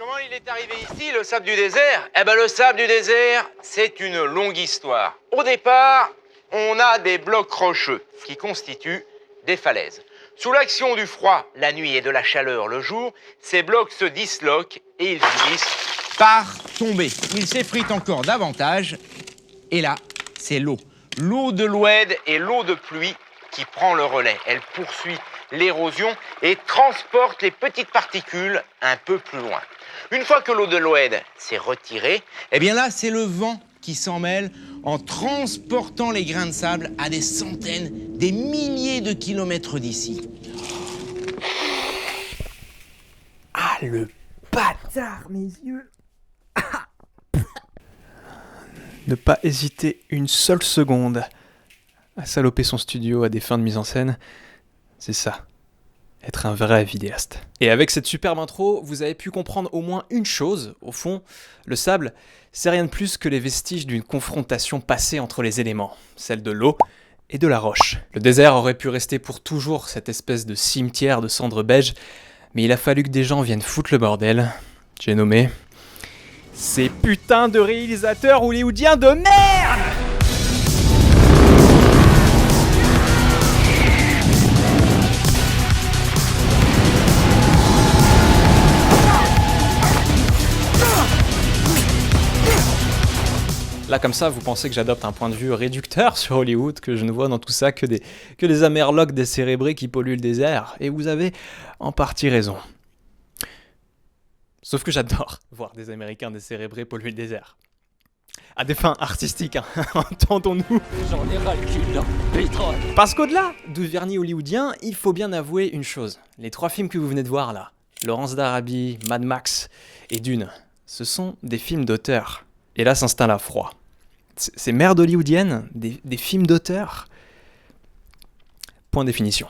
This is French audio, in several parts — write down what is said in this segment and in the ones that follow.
Comment il est arrivé ici, le sable du désert? Le sable du désert, c'est une longue histoire. Au départ, on a des blocs rocheux qui constituent des falaises. Sous l'action du froid, la nuit, et de la chaleur, le jour, ces blocs se disloquent et ils finissent par tomber. Ils s'effritent encore davantage. Et là, c'est l'eau. L'eau de l'Oued et l'eau de pluie qui prend le relais. Elle poursuit l'érosion et transporte les petites particules un peu plus loin. Une fois que l'eau de l'Oued s'est retirée, là, c'est le vent qui s'en mêle en transportant les grains de sable à des centaines, des milliers de kilomètres d'ici. Ah, le bâtard, mes yeux. Ne pas hésiter une seule seconde à saloper son studio à des fins de mise en scène, c'est ça, être un vrai vidéaste. Et avec cette superbe intro, vous avez pu comprendre au moins une chose. Au fond, le sable, c'est rien de plus que les vestiges d'une confrontation passée entre les éléments, celle de l'eau et de la roche. Le désert aurait pu rester pour toujours cette espèce de cimetière de cendres beige, mais il a fallu que des gens viennent foutre le bordel. J'ai nommé ces putains de réalisateurs hollywoodiens de merde! Là, comme ça, vous pensez que j'adopte un point de vue réducteur sur Hollywood, que je ne vois dans tout ça que les amerlocs décérébrés qui polluent le désert. Et vous avez en partie raison. Sauf que j'adore voir des Américains décérébrés polluer le désert. À des fins artistiques, hein. Entendons-nous. J'en ai ras le cul, là. Pétrole. Parce qu'au-delà du vernis hollywoodien, il faut bien avouer une chose. Les 3 films que vous venez de voir là, Lawrence d'Arabie, Mad Max et Dune, ce sont des films d'auteur. Et là s'installe un froid. Ces merdes hollywoodiennes, des films d'auteur. Point de définition.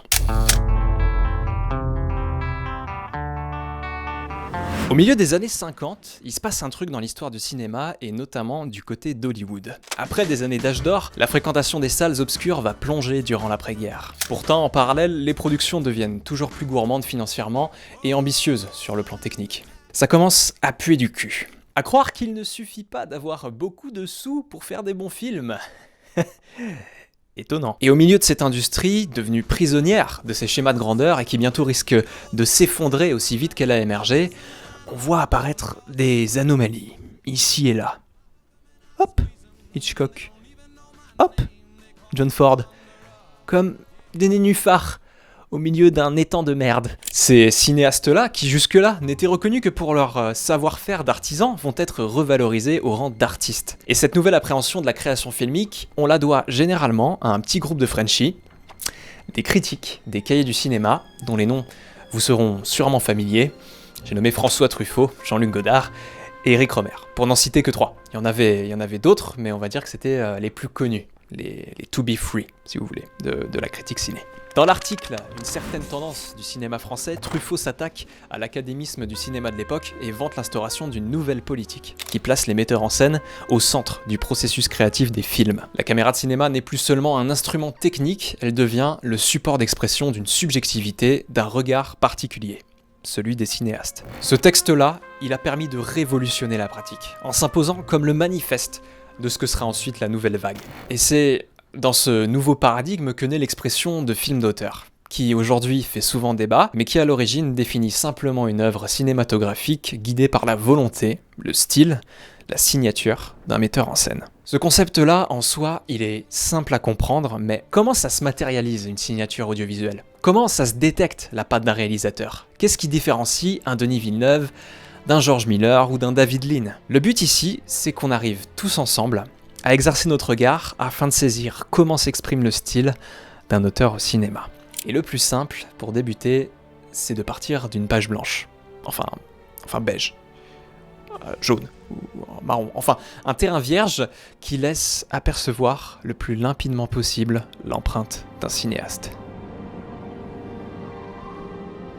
Au milieu des années 50, il se passe un truc dans l'histoire du cinéma et notamment du côté d'Hollywood. Après des années d'âge d'or, la fréquentation des salles obscures va plonger durant l'après-guerre. Pourtant, en parallèle, les productions deviennent toujours plus gourmandes financièrement et ambitieuses sur le plan technique. Ça commence à puer du cul. À croire qu'il ne suffit pas d'avoir beaucoup de sous pour faire des bons films. Étonnant. Et au milieu de cette industrie, devenue prisonnière de ses schémas de grandeur et qui bientôt risque de s'effondrer aussi vite qu'elle a émergé, on voit apparaître des anomalies, ici et là. Hop, Hitchcock. Hop, John Ford. Comme des nénuphars au milieu d'un étang de merde. Ces cinéastes-là, qui jusque-là n'étaient reconnus que pour leur savoir-faire d'artisans, vont être revalorisés au rang d'artistes. Et cette nouvelle appréhension de la création filmique, on la doit généralement à un petit groupe de Frenchies, des critiques, des cahiers du cinéma, dont les noms vous seront sûrement familiers. J'ai nommé François Truffaut, Jean-Luc Godard et Eric Rohmer, pour n'en citer que 3. Il y en avait d'autres, mais on va dire que c'était les plus connus, les to be free, si vous voulez, de la critique ciné. Dans l'article « Une certaine tendance du cinéma français », Truffaut s'attaque à l'académisme du cinéma de l'époque et vante l'instauration d'une nouvelle politique qui place les metteurs en scène au centre du processus créatif des films. La caméra de cinéma n'est plus seulement un instrument technique, elle devient le support d'expression d'une subjectivité, d'un regard particulier, celui des cinéastes. Ce texte-là, il a permis de révolutionner la pratique, en s'imposant comme le manifeste de ce que sera ensuite la nouvelle vague. Et c'est dans ce nouveau paradigme que naît l'expression de film d'auteur, qui aujourd'hui fait souvent débat, mais qui à l'origine définit simplement une œuvre cinématographique guidée par la volonté, le style, la signature d'un metteur en scène. Ce concept-là, en soi, il est simple à comprendre, mais comment ça se matérialise une signature audiovisuelle ? Comment ça se détecte la patte d'un réalisateur ? Qu'est-ce qui différencie un Denis Villeneuve d'un George Miller ou d'un David Lean ? Le but ici, c'est qu'on arrive tous ensemble à exercer notre regard afin de saisir comment s'exprime le style d'un auteur au cinéma. Et le plus simple, pour débuter, c'est de partir d'une page blanche. Enfin beige. Jaune ou marron. Enfin, un terrain vierge qui laisse apercevoir le plus limpidement possible l'empreinte d'un cinéaste.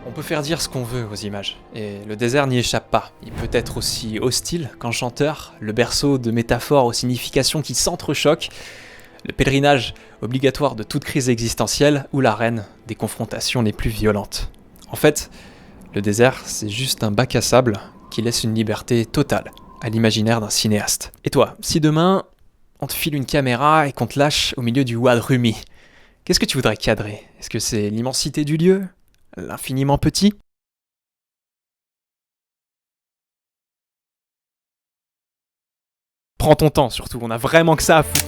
On peut faire dire ce qu'on veut aux images, et le désert n'y échappe pas. Il peut être aussi hostile qu'enchanteur, le berceau de métaphores aux significations qui s'entrechoquent, le pèlerinage obligatoire de toute crise existentielle ou l'arène des confrontations les plus violentes. En fait, le désert, c'est juste un bac à sable qui laisse une liberté totale à l'imaginaire d'un cinéaste. Et toi, si demain, on te file une caméra et qu'on te lâche au milieu du Wad Rumi, qu'est-ce que tu voudrais cadrer? Est-ce que c'est l'immensité du lieu? L'infiniment petit? Prends ton temps surtout, on a vraiment que ça à foutre.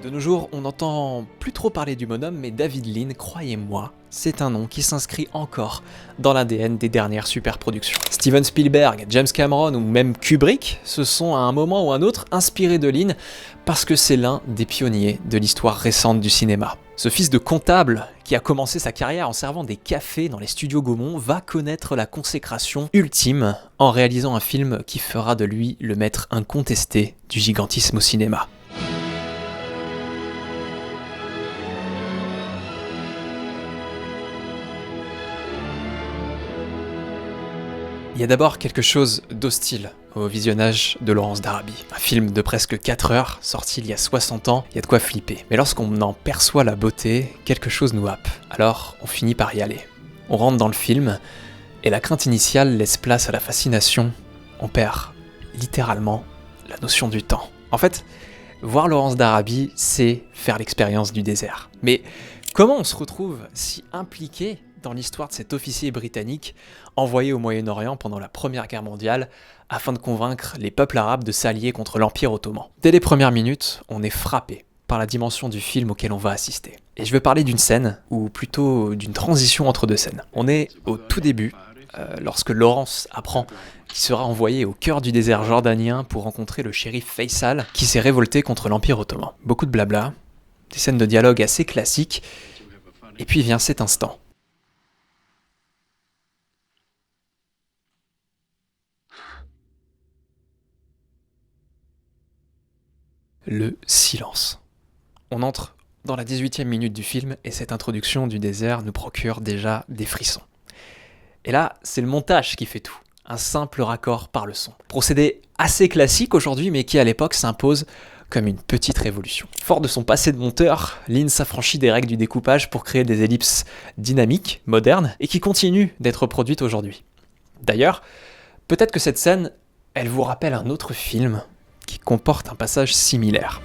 De nos jours, on n'entend plus trop parler du bonhomme, mais David Lean, croyez-moi, c'est un nom qui s'inscrit encore dans l'ADN des dernières superproductions. Steven Spielberg, James Cameron ou même Kubrick se sont à un moment ou un autre inspirés de Lean parce que c'est l'un des pionniers de l'histoire récente du cinéma. Ce fils de comptable, qui a commencé sa carrière en servant des cafés dans les studios Gaumont, va connaître la consécration ultime en réalisant un film qui fera de lui le maître incontesté du gigantisme au cinéma. Il y a d'abord quelque chose d'hostile au visionnage de Laurence d'Arabie. Un film de presque 4 heures, sorti il y a 60 ans, il y a de quoi flipper. Mais lorsqu'on en perçoit la beauté, quelque chose nous happe. Alors, on finit par y aller. On rentre dans le film, et la crainte initiale laisse place à la fascination. On perd, littéralement, la notion du temps. En fait, voir Laurence d'Arabie, c'est faire l'expérience du désert. Mais comment on se retrouve si impliqué dans l'histoire de cet officier britannique envoyé au Moyen-Orient pendant la Première Guerre mondiale afin de convaincre les peuples arabes de s'allier contre l'Empire ottoman. Dès les premières minutes, on est frappé par la dimension du film auquel on va assister. Et je veux parler d'une scène, ou plutôt d'une transition entre deux scènes. On est au tout début, lorsque Laurence apprend qu'il sera envoyé au cœur du désert jordanien pour rencontrer le shérif Faisal qui s'est révolté contre l'Empire ottoman. Beaucoup de blabla, des scènes de dialogue assez classiques, et puis vient cet instant. Le silence. On entre dans la 18e minute du film et cette introduction du désert nous procure déjà des frissons. Et là, c'est le montage qui fait tout. Un simple raccord par le son. Procédé assez classique aujourd'hui, mais qui à l'époque s'impose comme une petite révolution. Fort de son passé de monteur, Lean s'affranchit des règles du découpage pour créer des ellipses dynamiques, modernes, et qui continuent d'être produites aujourd'hui. D'ailleurs, peut-être que cette scène, elle vous rappelle un autre film qui comporte un passage similaire.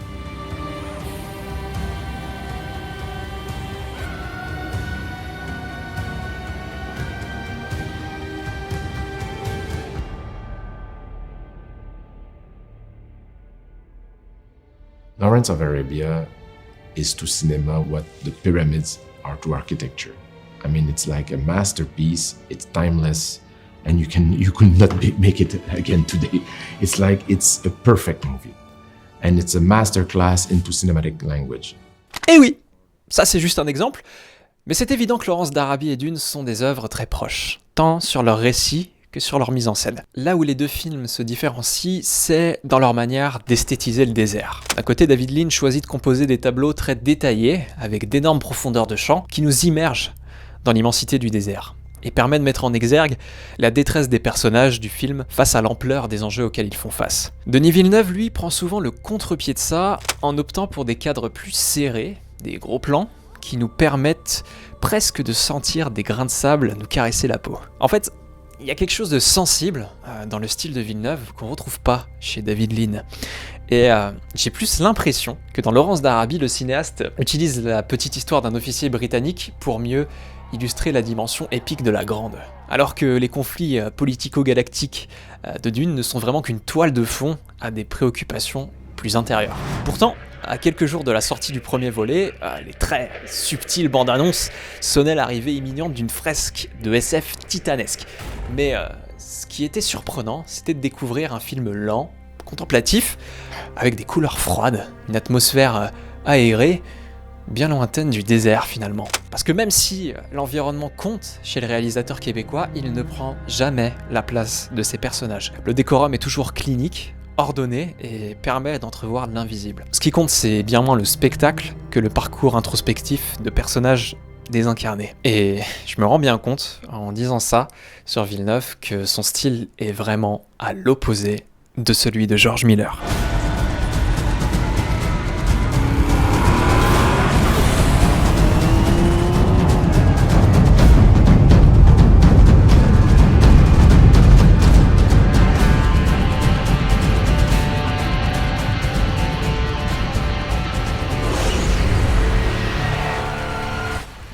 Lawrence of Arabia is to cinema what the pyramids are to architecture. I mean, it's like a masterpiece, it's timeless, and you could not make it again today. It's like it's a perfect movie. And it's a masterclass into cinematic language. Eh oui, ça c'est juste un exemple, mais c'est évident que Laurence d'Arabie et Dune sont des œuvres très proches, tant sur leur récit que sur leur mise en scène. Là où les deux films se différencient, c'est dans leur manière d'esthétiser le désert. D'un côté, David Lean choisit de composer des tableaux très détaillés, avec d'énormes profondeurs de champ, qui nous immergent dans l'immensité du désert, et permet de mettre en exergue la détresse des personnages du film face à l'ampleur des enjeux auxquels ils font face. Denis Villeneuve, lui, prend souvent le contre-pied de ça, en optant pour des cadres plus serrés, des gros plans, qui nous permettent presque de sentir des grains de sable nous caresser la peau. En fait, il y a quelque chose de sensible dans le style de Villeneuve qu'on ne retrouve pas chez David Lean. Et j'ai plus l'impression que dans Laurence d'Arabie, le cinéaste utilise la petite histoire d'un officier britannique pour mieux illustrer la dimension épique de la Grande. Alors que les conflits politico-galactiques de Dune ne sont vraiment qu'une toile de fond à des préoccupations plus intérieures. Pourtant, à quelques jours de la sortie du premier volet, les très subtiles bandes annonces sonnaient l'arrivée imminente d'une fresque de SF titanesque. Mais ce qui était surprenant, c'était de découvrir un film lent, contemplatif, avec des couleurs froides, une atmosphère aérée, bien lointaine du désert finalement. Parce que même si l'environnement compte chez le réalisateur québécois, il ne prend jamais la place de ses personnages. Le décorum est toujours clinique, ordonné et permet d'entrevoir l'invisible. Ce qui compte, c'est bien moins le spectacle que le parcours introspectif de personnages désincarnés. Et je me rends bien compte, en disant ça sur Villeneuve, que son style est vraiment à l'opposé de celui de George Miller.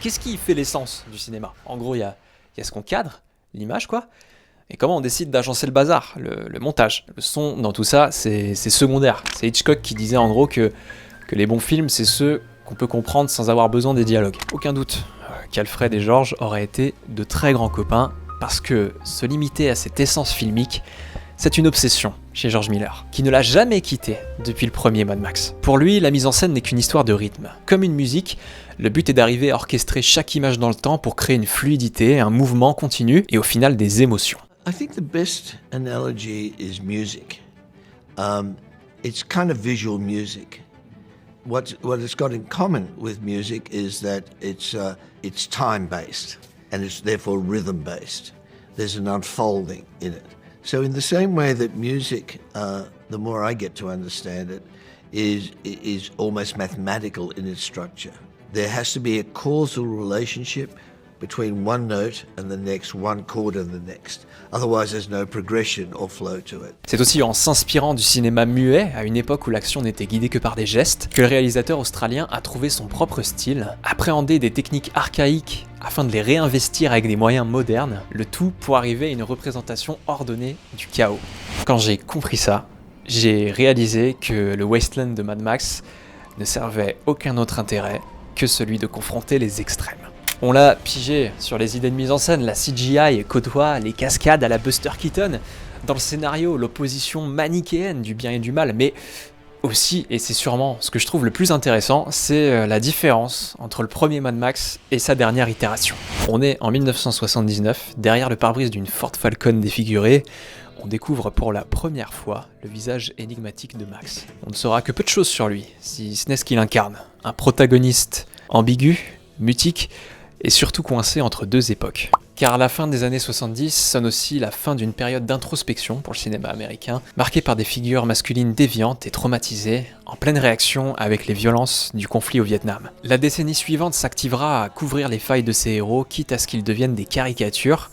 qu'est-ce qui fait l'essence du cinéma? En gros, il y a ce qu'on cadre, l'image quoi, et comment on décide d'agencer le bazar, le montage. Le son dans tout ça, c'est secondaire. C'est Hitchcock qui disait en gros que les bons films, c'est ceux qu'on peut comprendre sans avoir besoin des dialogues. Aucun doute qu'Alfred et George auraient été de très grands copains, parce que se limiter à cette essence filmique, c'est une obsession chez George Miller, qui ne l'a jamais quitté depuis le premier Mad Max. Pour lui, la mise en scène n'est qu'une histoire de rythme. Comme une musique, le but est d'arriver à orchestrer chaque image dans le temps pour créer une fluidité, un mouvement continu et au final des émotions. I think the best analogy is music. It's kind of visual music. What it's got in common with music is that it's time-based and it's therefore rhythm-based. There's an unfolding in it. So in the same way that music, the more I get to understand it, is almost mathematical in its structure. There has to be a causal relationship between one note and the next, one chord and the next. Otherwise, there's no progression or flow to it. C'est aussi en s'inspirant du cinéma muet, à une époque où l'action n'était guidée que par des gestes, que le réalisateur australien a trouvé son propre style, appréhendé des techniques archaïques afin de les réinvestir avec des moyens modernes, le tout pour arriver à une représentation ordonnée du chaos. Quand j'ai compris ça, j'ai réalisé que le Wasteland de Mad Max ne servait aucun autre intérêt que celui de confronter les extrêmes. On l'a pigé sur les idées de mise en scène, la CGI côtoie les cascades à la Buster Keaton. Dans le scénario, l'opposition manichéenne du bien et du mal, mais aussi, et c'est sûrement ce que je trouve le plus intéressant, c'est la différence entre le premier Mad Max et sa dernière itération. On est en 1979, derrière le pare-brise d'une Ford Falcon défigurée, on découvre pour la première fois le visage énigmatique de Max. On ne saura que peu de choses sur lui, si ce n'est ce qu'il incarne. Un protagoniste ambigu, mutique, et surtout coincé entre deux époques. Car la fin des années 70 sonne aussi la fin d'une période d'introspection pour le cinéma américain, marquée par des figures masculines déviantes et traumatisées, en pleine réaction avec les violences du conflit au Vietnam. La décennie suivante s'activera à couvrir les failles de ces héros, quitte à ce qu'ils deviennent des caricatures,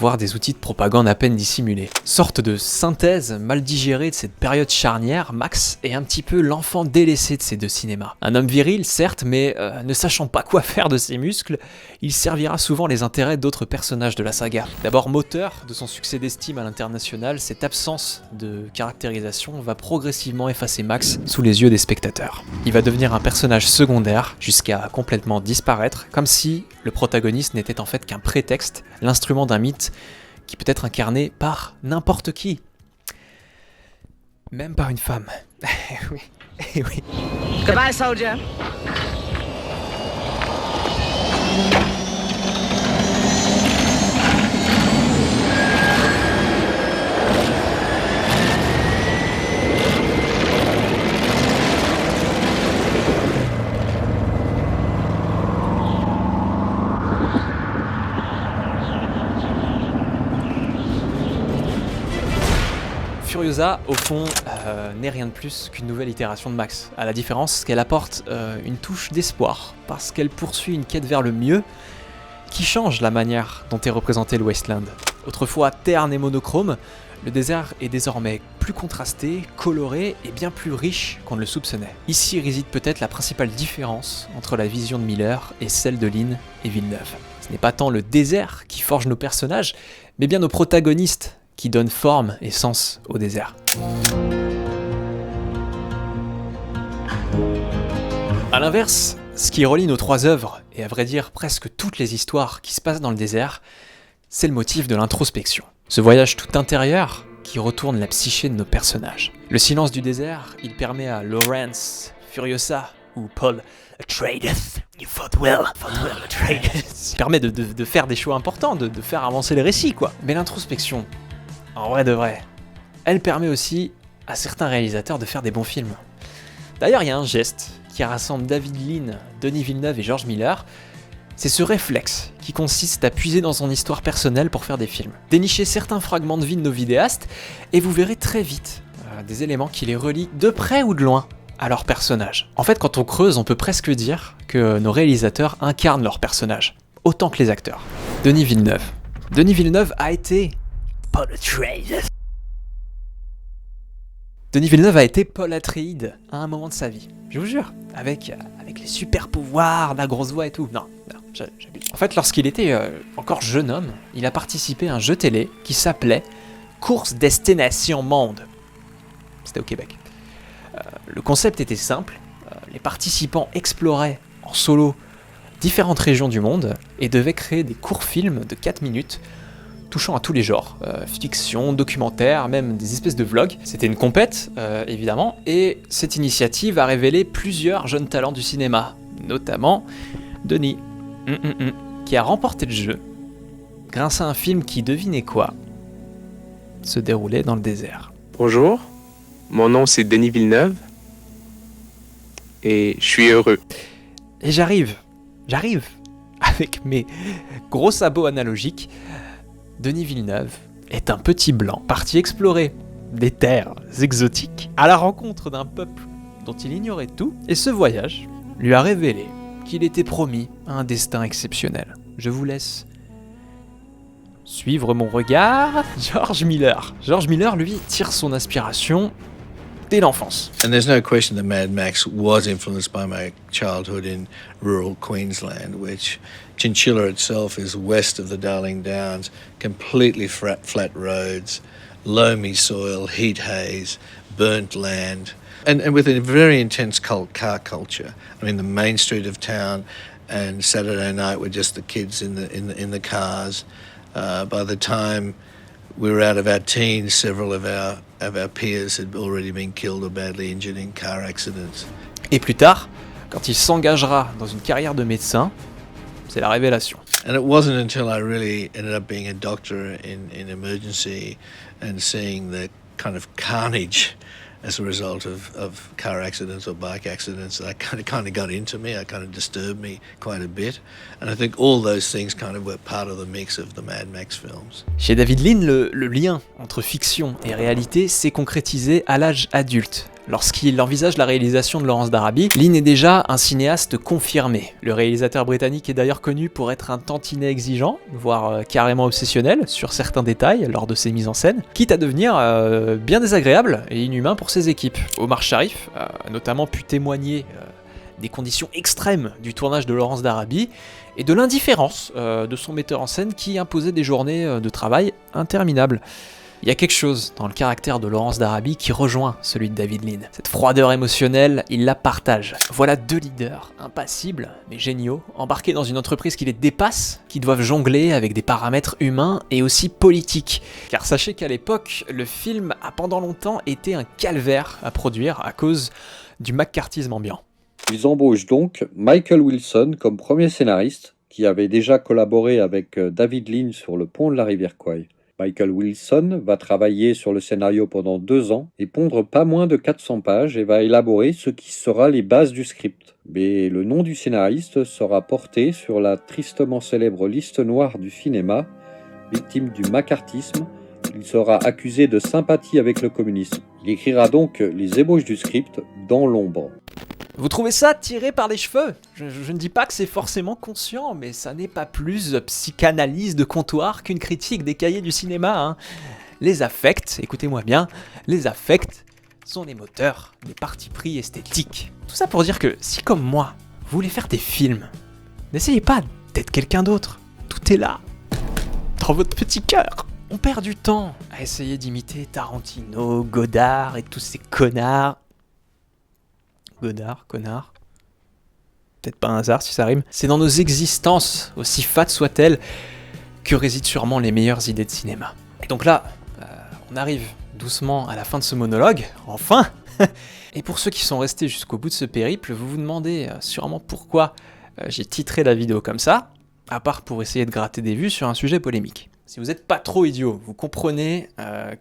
voire des outils de propagande à peine dissimulés. Sorte de synthèse mal digérée de cette période charnière, Max est un petit peu l'enfant délaissé de ces deux cinémas. Un homme viril, certes, mais ne sachant pas quoi faire de ses muscles, il servira souvent les intérêts d'autres personnages de la saga. D'abord moteur de son succès d'estime à l'international, cette absence de caractérisation va progressivement effacer Max sous les yeux des spectateurs. Il va devenir un personnage secondaire jusqu'à complètement disparaître, comme si le protagoniste n'était en fait qu'un prétexte, l'instrument d'un mythe qui peut être incarné par n'importe qui. Même par une femme. Oui, oui. Goodbye, soldier. Furiosa, au fond, n'est rien de plus qu'une nouvelle itération de Max. À la différence qu'elle apporte une touche d'espoir, parce qu'elle poursuit une quête vers le mieux qui change la manière dont est représenté le Wasteland. Autrefois terne et monochrome, le désert est désormais plus contrasté, coloré et bien plus riche qu'on ne le soupçonnait. Ici réside peut-être la principale différence entre la vision de Miller et celle de Lean et Villeneuve. Ce n'est pas tant le désert qui forge nos personnages, mais bien nos protagonistes qui donnent forme et sens au désert. A l'inverse, ce qui relie nos trois œuvres, et à vrai dire presque toutes les histoires qui se passent dans le désert, c'est le motif de l'introspection. Ce voyage tout intérieur qui retourne la psyché de nos personnages. Le silence du désert, il permet à Lawrence, Furiosa ou Paul Atreides, you fought well, Atreides, permet de faire des choix importants, de faire avancer le récit, quoi. Mais l'introspection, en vrai de vrai, elle permet aussi à certains réalisateurs de faire des bons films. D'ailleurs, il y a un geste qui rassemble David Lean, Denis Villeneuve et George Miller. C'est ce réflexe qui consiste à puiser dans son histoire personnelle pour faire des films. Dénichez certains fragments de vie de nos vidéastes et vous verrez très vite des éléments qui les relient de près ou de loin à leurs personnages. En fait, quand on creuse, on peut presque dire que nos réalisateurs incarnent leurs personnages, autant que les acteurs. Denis Villeneuve. Denis Villeneuve a été Paul Atreides. Denis Villeneuve a été Paul Atreides à un moment de sa vie. Je vous jure, avec les super pouvoirs, la grosse voix et tout. Non. En fait, lorsqu'il était encore jeune homme, il a participé à un jeu télé qui s'appelait Course Destination Monde. C'était au Québec. Le concept était simple. Les participants exploraient en solo différentes régions du monde et devaient créer des courts films de 4 minutes touchant à tous les genres, fiction, documentaire, même des espèces de vlogs. C'était une compète, évidemment, et cette initiative a révélé plusieurs jeunes talents du cinéma, notamment Denis, qui a remporté le jeu grâce à un film qui, devinez quoi, se déroulait dans le désert. Bonjour, mon nom c'est Denis Villeneuve et je suis heureux. Et j'arrive, avec mes gros sabots analogiques. Denis Villeneuve est un petit blanc parti explorer des terres exotiques à la rencontre d'un peuple dont il ignorait tout, et ce voyage lui a révélé qu'il était promis à un destin exceptionnel. Je vous laisse suivre mon regard. George Miller. George Miller, lui, tire son inspiration dès l'enfance. And there's no question that Mad Max was influenced by my childhood in rural Queensland, which Chinchilla itself is west of the Darling Downs, completely flat roads, loamy soil, heat haze, burnt land, and with a very intense car culture. I mean, the main street of town and Saturday night were just the kids in the cars. By the time we were out of our teens, several of our peers had already been killed or badly injured in car accidents. Et plus tard, quand il s'engagera dans une carrière de médecin, c'est la révélation. And it wasn't until I really ended up being a doctor in emergency and seeing the kind of carnage as a result of car accidents or bike accidents that kind of got into me. It kind of disturbed me quite a bit. And I think all those things kind of were part of the mix of the Mad Max films. Chez David Lean, le lien entre fiction et réalité s'est concrétisé à l'âge adulte. Lorsqu'il envisage la réalisation de Lawrence d'Arabie, Lean est déjà un cinéaste confirmé. Le réalisateur britannique est d'ailleurs connu pour être un tantinet exigeant, voire carrément obsessionnel sur certains détails lors de ses mises en scène, quitte à devenir bien désagréable et inhumain pour ses équipes. Omar Sharif a notamment pu témoigner des conditions extrêmes du tournage de Lawrence d'Arabie et de l'indifférence de son metteur en scène qui imposait des journées de travail interminables. Il y a quelque chose dans le caractère de Lawrence d'Arabie qui rejoint celui de David Lean. Cette froideur émotionnelle, il la partage. Voilà deux leaders, impassibles, mais géniaux, embarqués dans une entreprise qui les dépasse, qui doivent jongler avec des paramètres humains et aussi politiques. Car sachez qu'à l'époque, le film a pendant longtemps été un calvaire à produire à cause du McCarthyisme ambiant. Ils embauchent donc Michael Wilson comme premier scénariste, qui avait déjà collaboré avec David Lean sur Le Pont de la rivière Kwai. Michael Wilson va travailler sur le scénario pendant 2 ans et pondre pas moins de 400 pages et va élaborer ce qui sera les bases du script. Mais le nom du scénariste sera porté sur la tristement célèbre liste noire du cinéma. Victime du macartisme, il sera accusé de sympathie avec le communisme. Il écrira donc les ébauches du script dans l'ombre. Vous trouvez ça tiré par les cheveux ? Je ne dis pas que c'est forcément conscient, mais ça n'est pas plus psychanalyse de comptoir qu'une critique des cahiers du cinéma. Hein. Les affects, écoutez-moi bien, les affects sont les moteurs des partis pris esthétiques. Tout ça pour dire que si comme moi, vous voulez faire des films, n'essayez pas d'être quelqu'un d'autre. Tout est là, dans votre petit cœur. On perd du temps à essayer d'imiter Tarantino, Godard et tous ces connards. Godard, connard. Peut-être pas un hasard si ça rime. C'est dans nos existences, aussi fat soient-elles, que résident sûrement les meilleures idées de cinéma. Et donc là, on arrive doucement à la fin de ce monologue, enfin. Et pour ceux qui sont restés jusqu'au bout de ce périple, vous vous demandez sûrement pourquoi j'ai titré la vidéo comme ça, à part pour essayer de gratter des vues sur un sujet polémique. Si vous n'êtes pas trop idiot, vous comprenez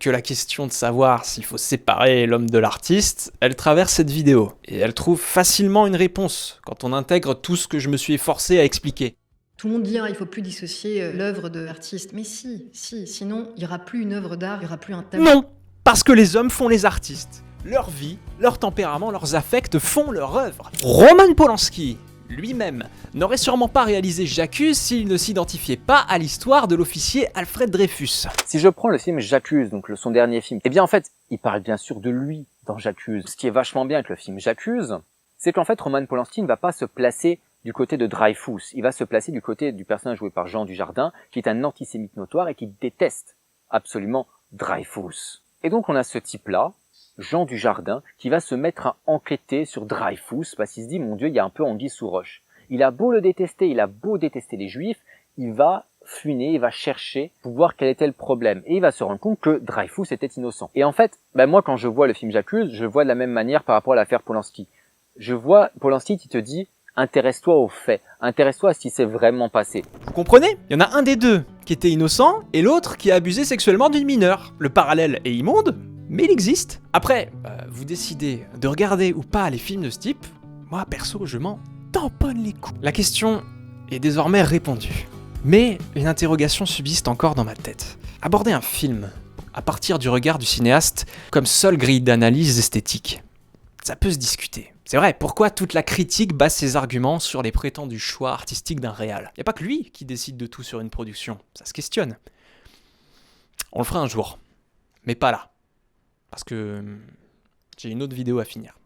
que la question de savoir s'il faut séparer l'homme de l'artiste, elle traverse cette vidéo. Et elle trouve facilement une réponse quand on intègre tout ce que je me suis efforcé à expliquer. Tout le monde dit il ne faut plus dissocier l'œuvre de l'artiste. Mais sinon il n'y aura plus une œuvre d'art, il n'y aura plus un thème. Non, parce que les hommes font les artistes. Leur vie, leur tempérament, leurs affects font leur œuvre. Roman Polanski lui-même n'aurait sûrement pas réalisé J'accuse s'il ne s'identifiait pas à l'histoire de l'officier Alfred Dreyfus. Si je prends le film J'accuse, donc son dernier film, eh bien en fait, il parle bien sûr de lui dans J'accuse. Ce qui est vachement bien avec le film J'accuse, c'est qu'en fait Roman Polanski ne va pas se placer du côté de Dreyfus. Il va se placer du côté du personnage joué par Jean Dujardin, qui est un antisémite notoire et qui déteste absolument Dreyfus. Et donc on a ce type-là, Jean Dujardin, qui va se mettre à enquêter sur Dreyfus, parce qu'il se dit, mon Dieu, il y a un peu anguille sous roche. Il a beau le détester, il a beau détester les Juifs, il va fuiner, il va chercher pour voir quel était le problème. Et il va se rendre compte que Dreyfus était innocent. Et en fait, moi quand je vois le film J'accuse, je vois de la même manière par rapport à l'affaire Polanski. Je vois Polanski qui te dit, intéresse-toi aux faits, intéresse-toi à ce qui s'est vraiment passé. Vous comprenez? Il y en a un des deux qui était innocent et l'autre qui a abusé sexuellement d'une mineure. Le parallèle est immonde, mais il existe. Après, vous décidez de regarder ou pas les films de ce type. Moi, perso, je m'en tamponne les coups. La question est désormais répondue. Mais une interrogation subsiste encore dans ma tête. Aborder un film à partir du regard du cinéaste comme seule grille d'analyse esthétique, ça peut se discuter. C'est vrai, pourquoi toute la critique base ses arguments sur les prétendus choix artistiques d'un réal? Y a pas que lui qui décide de tout sur une production, ça se questionne. On le fera un jour, mais pas là. Parce que j'ai une autre vidéo à finir.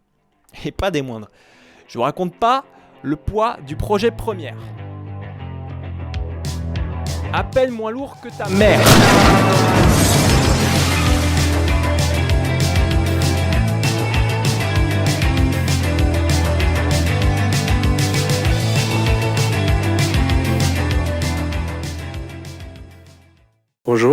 Et pas des moindres. Je vous raconte pas le poids du projet Première. Appelle moins lourd que ta mère.